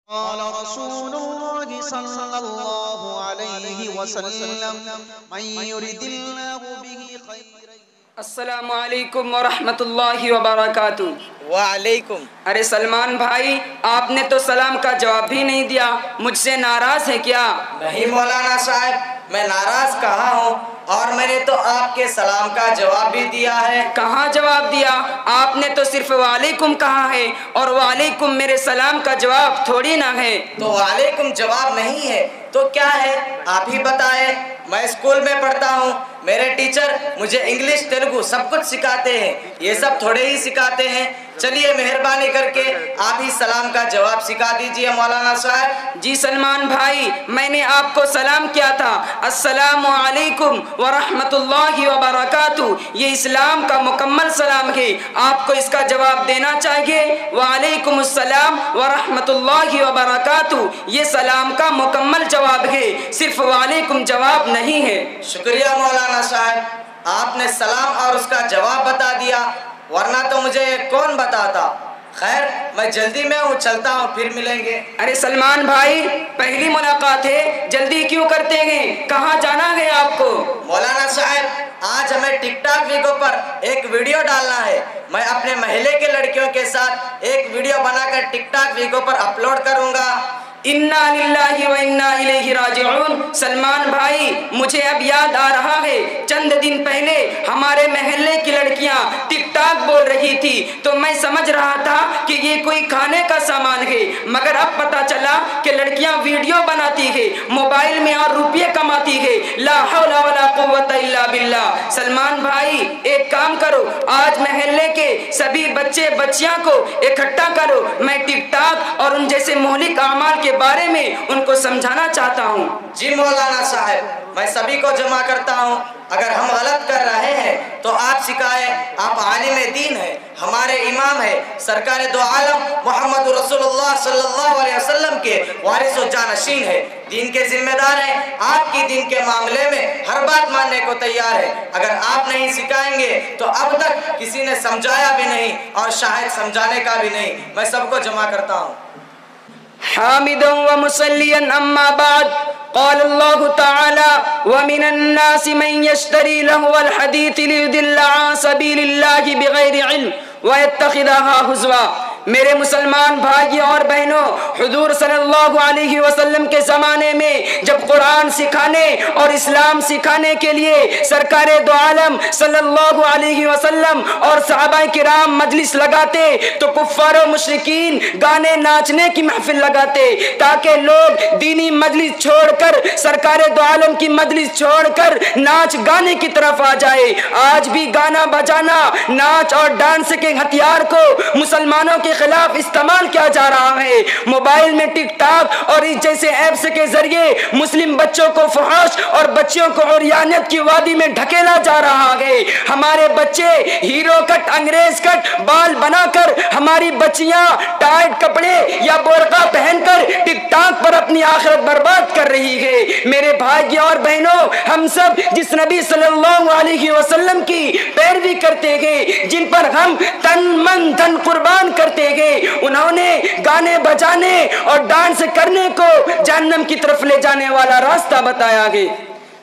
قال رسول الله صلى الله عليه وسلم من يرد الله به خيرا. السلام علیکم ورحمۃ اللہ وبرکاتہ. وعلیکم. ارے سلمان بھائی، آپ نے تو سلام کا جواب بھی نہیں دیا، مجھ سے ناراض ہے کیا؟ نہیں مولانا صاحب، میں ناراض کہاں ہوں، اور میں نے تو آپ کے سلام کا جواب بھی دیا ہے. کہاں جواب دیا؟ آپ نے تو صرف وعلیکم کہا ہے، اور وعلیکم میرے سلام کا جواب تھوڑی نہ ہے. تو وعلیکم جواب نہیں ہے تو کیا ہے؟ آپ ہی بتائیں. میں اسکول میں پڑھتا ہوں، میرے ٹیچر مجھے انگلش تیلگو سب کچھ سکھاتے ہیں، یہ سب تھوڑے ہی سکھاتے ہیں. چلیے مہربانی کر کے آپ ہی سلام کا جواب سکھا دیجئے مولانا صاحب. جی سلمان بھائی، میں نے آپ کو سلام کیا تھا، السلام علیکم ورحمۃ اللہ وبرکاتہ. یہ اسلام کا مکمل سلام ہے، آپ کو اس کا جواب دینا چاہیے. وعلیکم السلام ورحمۃ اللہ وبرکاتہ یہ سلام کا مکمل جواب ہے، صرف وعلیکم جواب نہیں ہے. شکریہ مولانا صاحب، آپ نے سلام اور اس کا جواب بتا دیا، ورنہ تو مجھے کون بتاتا. خیر، میں جلدی میں ہوں، چلتا ہوں، پھر ملیں گے. ارے سلمان بھائی، پہلی ملاقات ہے، جلدی کیوں کرتے ہیں؟ کہاں جانا ہے آپ کو؟ مولانا صاحب، آج ہمیں ٹک ٹاک ویڈیو پر ایک ویڈیو ڈالنا ہے. میں اپنے محلے کے لڑکیوں کے ساتھ ایک ویڈیو بنا کر ٹک ٹاک ویڈیو پر اپلوڈ کروں گا. انا للہ و انا الیہ راجعون. سلمان بھائی، مجھے اب یاد آ رہا ہے، چند دن پہلے ہمارے محلے کی لڑکیاں ٹک ٹاک بول رہی تھی، تو میں سمجھ رہا تھا کہ یہ کوئی کھانے کا سامان ہے، مگر اب پتا چلا کہ لڑکیاں ویڈیو بناتی ہے، موبائل میں اور روپیے کماتی ہے. لا حول ولا قوت الا باللہ. سلمان بھائی، ایک کام کرو، آج محلے کے سبھی بچے بچیاں کو اکٹھا کرو، میں ٹک ٹاک اور ان جیسے مہلک اعمال کے بارے میں ان کو سمجھانا چاہتا ہوں. جی مولانا صاحب، میں سبھی کو جمع کرتا ہوں. اگر ہم غلط کر رہے ہیں تو آپ سکھائیں. آپ عالم دین ہیں، ہمارے امام ہیں، سرکار دو عالم محمد رسول اللہ صلی اللہ علیہ وسلم کے وارث و جانشین ہیں، دین کے ذمہ دار ہیں. آپ کی دین کے معاملے میں ہر بات ماننے کو تیار ہے. اگر آپ نہیں سکھائیں گے تو اب تک کسی نے سمجھایا بھی نہیں اور شاید سمجھانے کا بھی نہیں. میں سب کو جمع کرتا ہوں. حامدا ومصليا أما بعد. قال الله تعالى ومن الناس من يشتري لهو الحديث ليضل عن سبيل الله بغير علم ويتخذها هزوا. میرے مسلمان بھائیوں اور بہنوں، حضور صلی اللہ علیہ وسلم کے زمانے میں جب قرآن سکھانے اور اسلام سکھانے کے لیے سرکار دو عالم صلی اللہ علیہ وسلم اور صحابہ کرام مجلس لگاتے تو کفار و مشرکین گانے ناچنے کی محفل لگاتے، تاکہ لوگ دینی مجلس چھوڑ کر، سرکار دو عالم کی مجلس چھوڑ کر ناچ گانے کی طرف آ جائے. آج بھی گانا بجانا، ناچ اور ڈانس کے ہتھیار کو مسلمانوں کے خلاف استعمال کیا جا رہا ہے. موبائل میں ٹک ٹاک اور اس جیسے ایپس کے ذریعے مسلم بچوں کو فحش اور بچیوں کو عریانیت کی وادی میں ڈھکیلا جا رہا ہے. ہمارے بچے ہیرو کٹ، انگریز کٹ بال بنا کر، ہماری بچیاں ٹائٹ کپڑے یا برقع پہن کر ٹک ٹاک پر اپنی آخرت برباد کر رہی ہے. میرے بھائیوں اور بہنوں، ہم سب جس نبی صلی اللہ علیہ وسلم کی پیروی کرتے ہیں، جن پر ہم تن من دھن قربان کرتے گئے، انہوں نے گانے بجانے اور ڈانس کرنے کو جہنم کی طرف لے جانے والا راستہ بتایا گیا،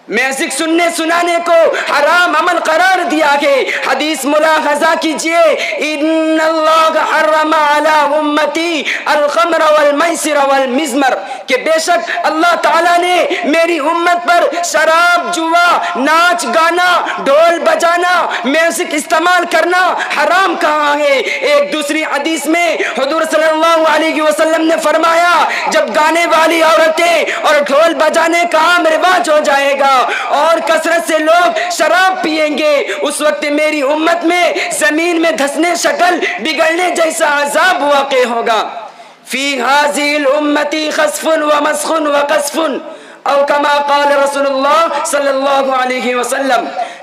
میوزک سننے سنانے کو حرام عمل قرار دیا گیا. حدیث ملاحظہ کیجئے، ان اللہ حرم علی امتی الخمر والمیسر والمزمر، کہ بے شک اللہ تعالیٰ نے میری امت پر شراب، جوا، ناچ گانا، ڈھول بجانا، میوزک استعمال کرنا حرام کہا ہے. ایک دوسری حدیث میں حضور صلی اللہ علیہ وسلم نے فرمایا، جب گانے والی عورتیں اور ڈھول بجانے کا عام رواج ہو جائے گا اور کثرت سے لوگ شراب پیئیں گے، اس وقت میری امت میں زمین میں دھسنے، شکل بگڑنے جیسا عذاب واقع ہوگا. فی هذه الامتی خسف ومسخ وقذف او کما قال رسول اللہ صلی اللہ علیہ وسلم.